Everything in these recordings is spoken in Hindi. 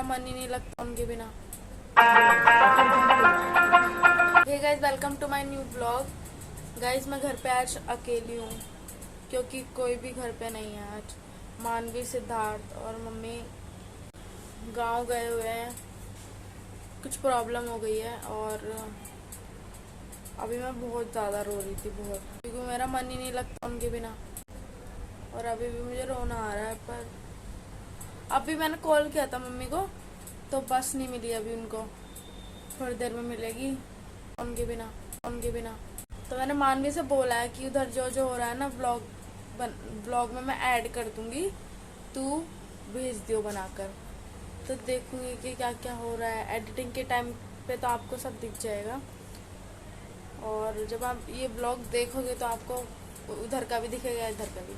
मन ही नहीं लगता उनके बिना। Hey guys, welcome to my new blog. Guys, मैं घर पे आज अकेली हूँ क्योंकि कोई भी घर पे नहीं है आज। मानवी, सिद्धार्थ और मम्मी गांव गए हुए हैं। कुछ प्रॉब्लम हो गई है और अभी मैं बहुत ज़्यादा रो रही थी, बहुत, क्योंकि मेरा मन ही नहीं लगता उनके बिना। और अभी भी मुझे रोना आ रहा है। पर अभी मैंने कॉल किया था मम्मी को, तो बस नहीं मिली अभी उनको, थोड़ी देर में मिलेगी उनके बिना। तो मैंने मानवी से बोला है कि उधर जो जो हो रहा है ना ब्लॉग में मैं ऐड कर दूंगी, तू भेज दियो बनाकर। तो देखूंगी कि क्या क्या हो रहा है। एडिटिंग के टाइम पे तो आपको सब दिख जाएगा, और जब आप ये ब्लॉग देखोगे तो आपको उधर का भी दिखेगा, इधर का भी।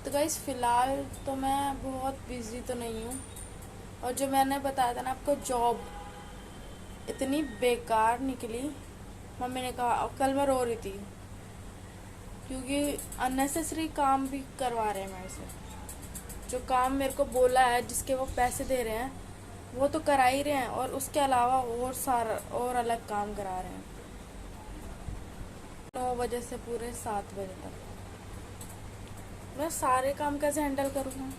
तो गाइस, फिलहाल तो मैं बहुत बिजी तो नहीं हूँ। और जो मैंने बताया था ना आपको, जॉब इतनी बेकार निकली। मम्मी ने कहा, कल मैं रो रही थी क्योंकि अननेसेसरी काम भी करवा रहे हैं मेरे से। जो काम मेरे को बोला है, जिसके वो पैसे दे रहे हैं, वो तो करा ही रहे हैं, और उसके अलावा और अलग काम करा रहे हैं। 9 बजे से पूरे 7 बजे तक मैं सारे काम कैसे हैंडल करूँगा।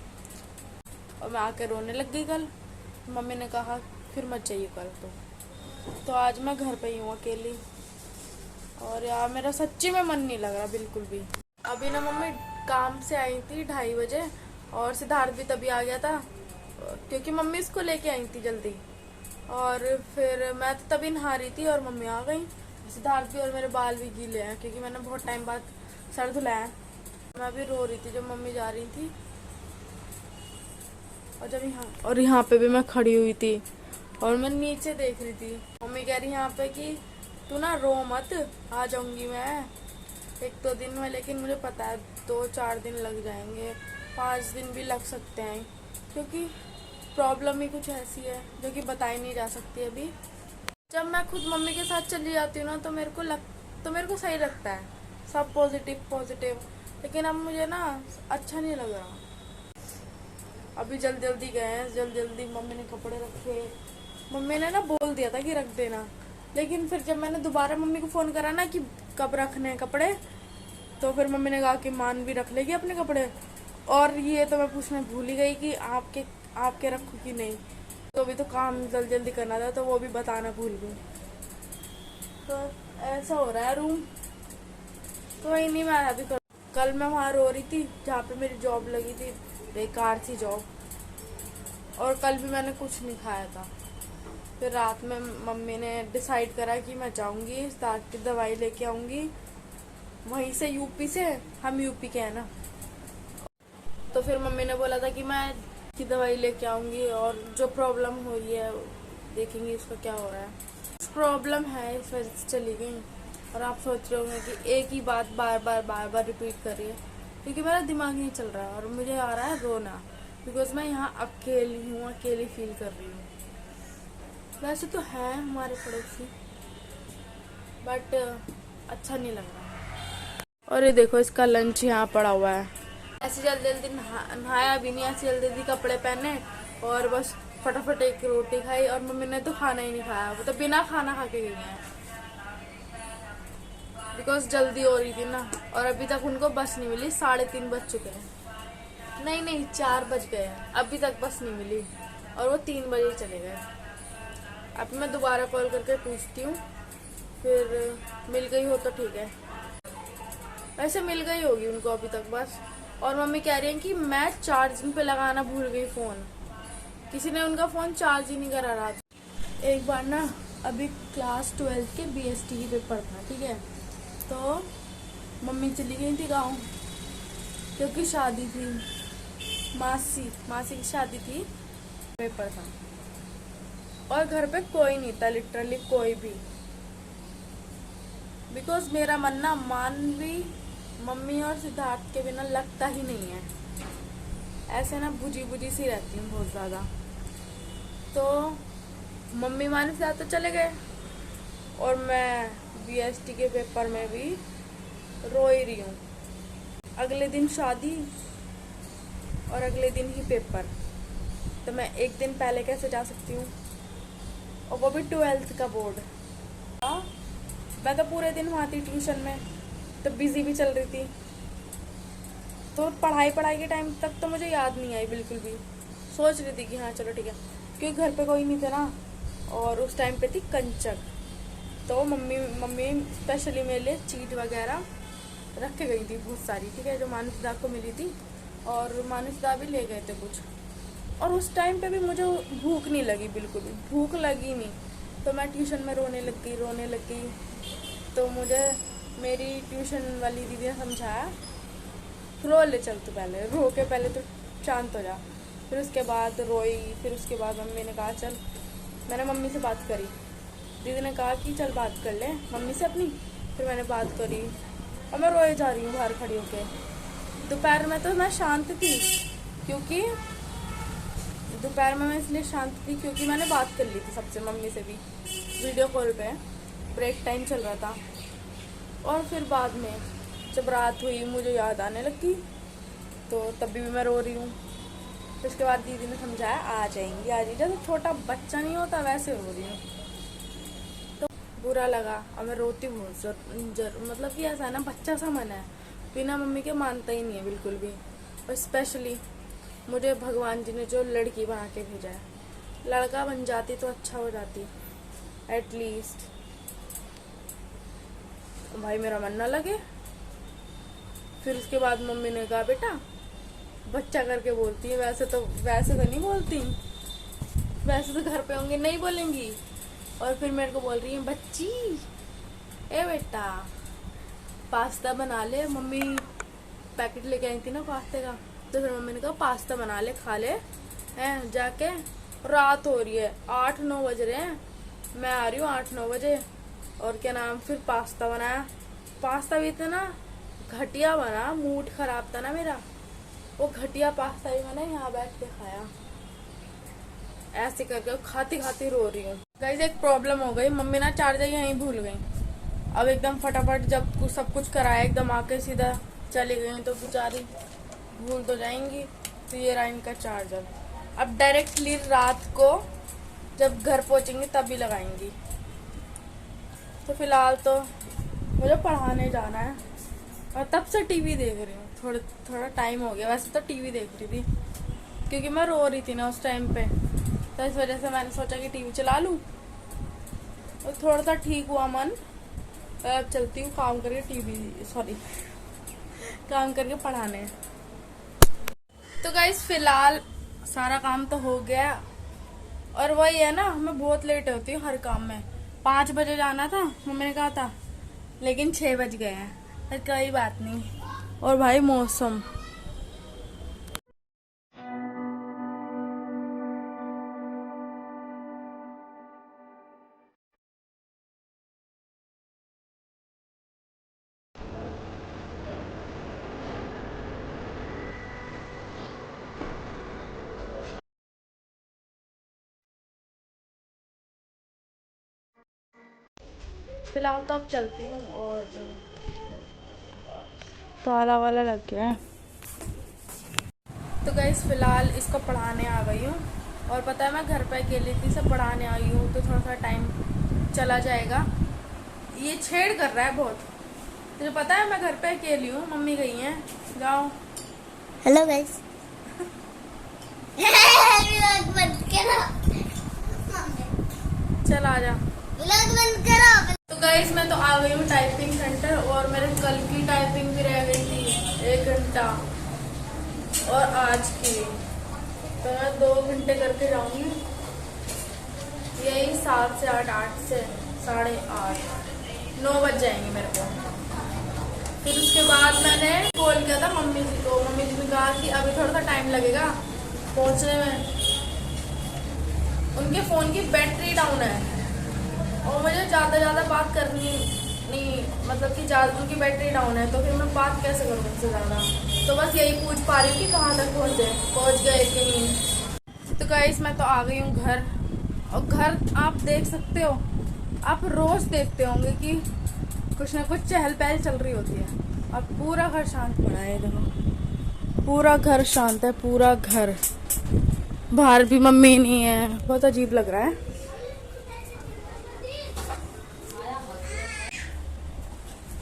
और मैं आके रोने लग गई कल। मम्मी ने कहा फिर मत जाइए कल। तो आज मैं घर पे ही हूँ अकेली, और यार मेरा सच्ची में मन नहीं लग रहा बिल्कुल भी। अभी ना मम्मी काम से आई थी 2:30 बजे, और सिद्धार्थ भी तभी आ गया था क्योंकि मम्मी इसको लेके आई थी जल्दी। और फिर मैं तो तभी नहा रही थी और मम्मी आ गई। सिद्धार्थ भी, और मेरे बाल भी गीले हैं क्योंकि मैंने बहुत टाइम बाद सर धुलाया। मैं भी रो रही थी जब मम्मी जा रही थी, और यहाँ पे भी मैं खड़ी हुई थी और मैं नीचे देख रही थी। मम्मी कह रही यहाँ पे कि तू ना रो मत, आ जाऊंगी मैं 1-2 दिन में। लेकिन मुझे पता है 2-4 दिन लग जाएंगे, 5 दिन भी लग सकते हैं, क्योंकि प्रॉब्लम ही कुछ ऐसी है जो कि बताई नहीं जा सकती अभी। जब मैं खुद मम्मी के साथ चली जाती हूँ ना, तो मेरे को सही लगता है, सब पॉजिटिव। लेकिन अब मुझे ना अच्छा नहीं लग रहा। अभी जल्दी गए हैं, जल्दी मम्मी ने कपड़े रखे। मम्मी ने ना बोल दिया था कि रख देना, लेकिन फिर जब मैंने दोबारा मम्मी को फ़ोन करा ना कि कब रखने हैं कपड़े, तो फिर मम्मी ने कहा कि मान भी रख लेगी अपने कपड़े। और ये तो मैं पूछना भूल ही गई कि आपके रखूँ कि नहीं। तो अभी तो काम जल्दी करना था, तो वो भी बताना भूल गई। तो ऐसा हो रहा है रूम। तो वही नहीं, मैं अभी कल मैं वहाँ रो रही थी जहाँ पे मेरी जॉब लगी थी, बेकार सी जॉब। और कल भी मैंने कुछ नहीं खाया था। फिर रात में मम्मी ने डिसाइड करा कि मैं जाऊंगी, सिद्धार्थ की दवाई लेके आऊंगी वहीं से, यूपी से। हम यूपी के हैं ना। तो फिर मम्मी ने बोला था कि मैं की दवाई लेके आऊंगी, और जो प्रॉब्लम हो रही है देखेंगे उसका क्या हो रहा है। प्रॉब्लम है, इस वजह से चली गई। और आप सोच रहे होंगे कि एक ही बात बार बार रिपीट कर रही है, क्योंकि मेरा दिमाग नहीं चल रहा है और मुझे आ रहा है रोना, बिकॉज मैं यहाँ अकेली हूँ, अकेली फील कर रही हूँ। वैसे तो है हमारे पड़ोसी, बट अच्छा नहीं लग रहा। और ये देखो, इसका लंच यहाँ पड़ा हुआ है। ऐसे जल्दी नहाया भी नहीं, ऐसे जल्दी कपड़े पहने और बस फटाफट एक रोटी खाई। और मम्मी ने तो खाना ही नहीं खाया, वो तो बिना खाना खा के गई है, बिकॉज जल्दी हो रही थी ना। और अभी तक उनको बस नहीं मिली, 3:30 बज चुके हैं। नहीं 4 बज गए हैं, अभी तक बस नहीं मिली, और वो 3 बजे चले गए। अब मैं दोबारा कॉल करके पूछती हूँ, फिर मिल गई हो तो ठीक है। वैसे मिल गई होगी उनको अभी तक बस। और मम्मी कह रही है कि मैं चार्जिंग पे लगाना भूल गई फ़ोन, किसी ने उनका फ़ोन चार्ज ही नहीं करा रहा था। एक बार ना, अभी क्लास 12 के BST की पेपर था, ठीक है। तो मम्मी चली गई थी गाँव क्योंकि शादी थी, मासी की शादी थी, पेपर था। और घर पे कोई नहीं था, लिटरली कोई भी, बिकॉज मेरा मन ना मानवी, मम्मी और सिद्धार्थ के बिना लगता ही नहीं है। ऐसे ना बुझी सी रहती हूँ बहुत ज़्यादा। तो मम्मी मानवी साथ तो चले गए, और मैं BST के पेपर में भी रो ही रही हूँ। अगले दिन शादी और अगले दिन ही पेपर। तो मैं एक दिन पहले कैसे जा सकती हूँ, और वो भी 12th का बोर्ड। हाँ, मैं तो पूरे दिन वहाँ थी ट्यूशन में, तो बिजी भी चल रही थी, तो पढ़ाई के टाइम तक तो मुझे याद नहीं आई बिल्कुल भी। सोच रही थी कि हाँ चलो ठीक है, क्योंकि घर पे कोई नहीं था ना, और उस टाइम पे थी कंचक, तो मम्मी स्पेशली मेरे लिए चीट वगैरह रख के गई थी बहुत सारी, ठीक है, जो मानसदा को मिली थी, और मानसदा भी ले गए थे कुछ। और उस टाइम पे भी मुझे भूख नहीं लगी, बिल्कुल भी भूख लगी नहीं, तो मैं ट्यूशन में रोने लग गई। तो मुझे मेरी ट्यूशन वाली दीदी ने समझाया, रो ले चल, तू पहले रो के पहले तो शांत हो जा। फिर उसके बाद रोई, फिर उसके बाद मम्मी ने कहा चल, मैंने मम्मी से बात करी, दीदी ने कहा कि चल बात कर ले मम्मी से अपनी। फिर मैंने बात करी, और मैं रोए जा रही हूँ बाहर खड़ी होके। दोपहर में तो मैं शांत थी, क्योंकि दोपहर में मैं इसलिए शांत थी क्योंकि मैंने बात कर ली थी सबसे, मम्मी से भी वीडियो कॉल पे, ब्रेक टाइम चल रहा था। और फिर बाद में जब रात हुई मुझे याद आने लगी, तो तभी भी मैं रो रही हूँ। फिर उसके बाद दीदी ने समझाया आ जाएंगी, आ जाएगी, जैसे छोटा बच्चा नहीं होता वैसे रो रही हूँ। तो बुरा लगा, और मैं रोती बहुत मतलब कि ऐसा है ना, बच्चा सा मन है, बिना मम्मी के मानता ही नहीं है बिल्कुल भी। और स्पेशली मुझे भगवान जी ने जो लड़की बना के भेजा है, लड़का बन जाती तो अच्छा हो जाती एटलीस्ट, भाई मेरा मन ना लगे। फिर उसके बाद मम्मी ने कहा बेटा बच्चा करके बोलती है, वैसे तो नहीं बोलती, वैसे तो घर पे होंगे नहीं बोलेंगी। और फिर मेरे को बोल रही है बच्ची, ए बेटा पास्ता बना ले, मम्मी पैकेट लेके आई थी ना पास्ते का, तो फिर मम्मी ने कहा पास्ता बना ले, खा ले हैं जाके। रात हो रही है, 8-9 बज रहे हैं, मैं आ रही हूँ 8-9 बजे, और क्या नाम, फिर पास्ता बनाया। पास्ता भी इतना घटिया बना, मूड खराब था ना मेरा, वो घटिया पास्ता भी मैंने यहाँ बैठ के खाया। ऐसे करके खाती खाती रो रही हूँ। गाइस एक प्रॉब्लम हो गई, मम्मी ना चार्जर यहीं भूल गई। अब एकदम फटाफट जब सब कुछ कराया, एकदम आके सीधा चली गई, तो बेचारी भूल तो जाएंगी। तो ये रहा इनका चार्जर, अब डायरेक्टली रात को जब घर पहुंचेंगे तभी लगाएंगी। तो फिलहाल तो मुझे पढ़ाने जाना है, और तब से टीवी देख रही हूँ, थोड़ा टाइम हो गया। वैसे तो टीवी देख रही थी, क्योंकि मैं रो रही थी ना उस टाइम पे, तो इस वजह से मैंने सोचा कि टीवी चला लूँ, और थोड़ा सा ठीक हुआ मन। अब चलती हूँ काम करके काम करके पढ़ाने। तो गाइस फिलहाल सारा काम तो हो गया, और वही है ना, मैं बहुत लेट होती हूँ हर काम में। 5 बजे जाना था मम्मी ने कहा था, लेकिन 6 बज गए हैं, पर कोई बात नहीं। और भाई मौसम, फिलहाल तो अब चलती हूँ, और ताला वाला लग गया है। तो गाइस फिलहाल इसको पढ़ाने आ गई हूँ, और पता है मैं घर पे अकेली थी, सब पढ़ाने आई हूँ, तो थोड़ा सा टाइम चला जाएगा। ये छेड़ कर रहा है बहुत, तुझे पता है मैं घर पे अकेली हूँ, मम्मी गई हैं, जाओ। हेलो गाइस बंद करो, चल आ जा, बंद करो। तो गाइस मैं तो आ गई हूँ टाइपिंग सेंटर, और मेरे कल की टाइपिंग भी रह गई थी 1 घंटा, और आज की तो मैं 2 घंटे करके जाऊंगी, यही 7 से 8, 8 से 8:30, 9 बज जाएंगे मेरे को। फिर उसके बाद मैंने कॉल किया था मम्मी जी को, मम्मी जी ने कहा कि अभी थोड़ा सा टाइम लगेगा पहुंचने में, उनके फ़ोन की बैटरी डाउन है, और मुझे ज़्यादा बात करनी नहीं, मतलब कि उनकी बैटरी डाउन है, तो फिर मैं बात कैसे करूँ उनसे ज़्यादा। तो बस यही पूछ पा रही हूँ कि कहाँ तक पहुँच गए कि नहीं। तो गाइस मैं तो आ गई हूँ घर, और घर आप देख सकते हो, आप रोज़ देखते होंगे कि कुछ ना कुछ चहल पहल चल रही होती है। अब पूरा घर शांत पड़ा है, देखो पूरा घर शांत है, पूरा घर। बाहर भी मम्मी नहीं है, बहुत अजीब लग रहा है।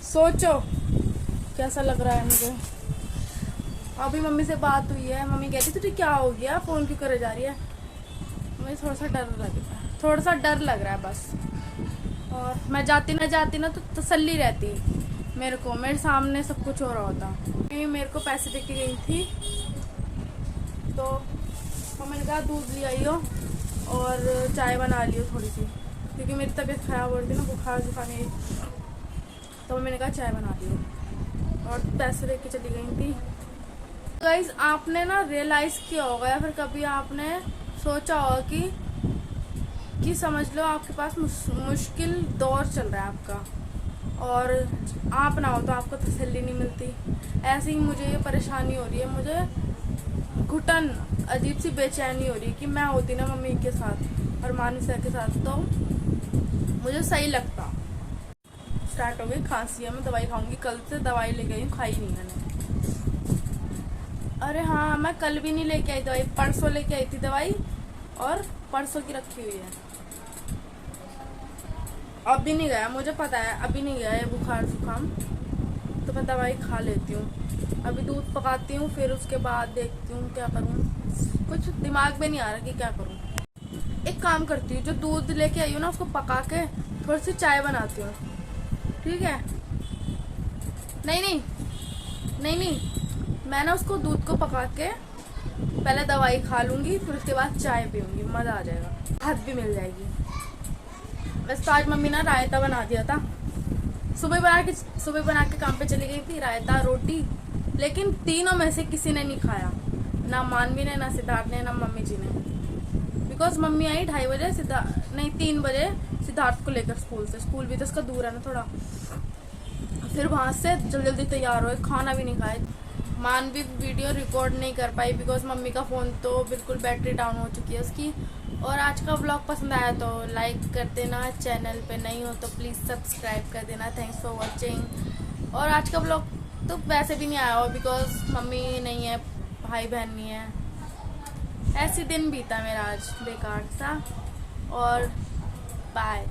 सोचो कैसा लग रहा है मुझे। अभी मम्मी से बात हुई है, मम्मी कहती तुझे क्या हो गया, फोन क्यों करे जा रही है। मुझे थोड़ा सा डर लग रहा है, थोड़ा सा डर लग रहा है बस। और मैं जाती ना तो तसल्ली रहती मेरे को, मेरे सामने सब कुछ हो रहा होता। क्योंकि मेरे को पैसे दे के गई थी तो मम्मी ने कहा दूध ले आई हो और चाय बना लियो थोड़ी सी, क्योंकि मेरी तबीयत खराब हो रही थी ना, बुखार जुकाम ये। तो मम्मी ने कहा चाय बना लियो और पैसे दे के चली गई थी। गाइस आपने ना रियलाइज किया होगा या फिर कभी आपने सोचा होगा कि समझ लो आपके पास मुश्किल दौर चल रहा है आपका, और आप ना हो तो आपको तसल्ली नहीं मिलती। ऐसे ही मुझे ये परेशानी हो रही है, मुझे घुटन अजीब सी बेचैनी हो रही है कि मैं होती ना मम्मी के साथ और मानुषा के साथ तो मुझे सही लगता। स्टार्ट हो गई खांसी है, मैं दवाई खाऊंगी, कल से दवाई ले गई, खाई नहीं मैंने। अरे हाँ, मैं कल भी नहीं लेके आई दवाई, परसों लेके आई थी दवाई और परसों की रखी हुई है। अभी नहीं गया, मुझे पता है अभी नहीं गया है बुखार जुकाम, तो मैं दवाई खा लेती हूँ। अभी दूध पकाती हूँ, फिर उसके बाद देखती हूँ क्या करूँ। कुछ दिमाग में नहीं आ रहा कि क्या करूँ। एक काम करती हूँ, जो दूध लेके आई हूँ ना उसको पका के थोड़ी सी चाय बनाती हूँ, ठीक है। नहीं, मैं ना उसको दूध को पका के पहले दवाई खा लूंगी, फिर उसके बाद चाय पीऊंगी, मजा आ जाएगा, राहत भी मिल जाएगी। वैसे तो आज मम्मी ना रायता बना दिया था, सुबह बना के काम पे चली गई थी, रायता रोटी, लेकिन तीनों में से किसी ने नहीं खाया, ना मानवी ने, ना सिद्धार्थ ने, ना मम्मी जी ने। बिकॉज मम्मी आई 2:30 बजे, 3 बजे सिद्धार्थ को लेकर स्कूल से, स्कूल भी तो उसका दूर है ना थोड़ा, फिर वहां से जल्दी तैयार हुए, खाना भी नहीं खाए। मानवी वीडियो रिकॉर्ड नहीं कर पाई बिकॉज मम्मी का फ़ोन तो बिल्कुल बैटरी डाउन हो चुकी है उसकी। और आज का व्लॉग पसंद आया तो लाइक कर देना, चैनल पे नहीं हो तो प्लीज़ सब्सक्राइब कर देना। Thanks for watching. और आज का व्लॉग तो वैसे भी नहीं आया हो बिकॉज मम्मी नहीं है, भाई बहन नहीं है, ऐसे दिन बीता मेरा आज बेकार सा। और बाय।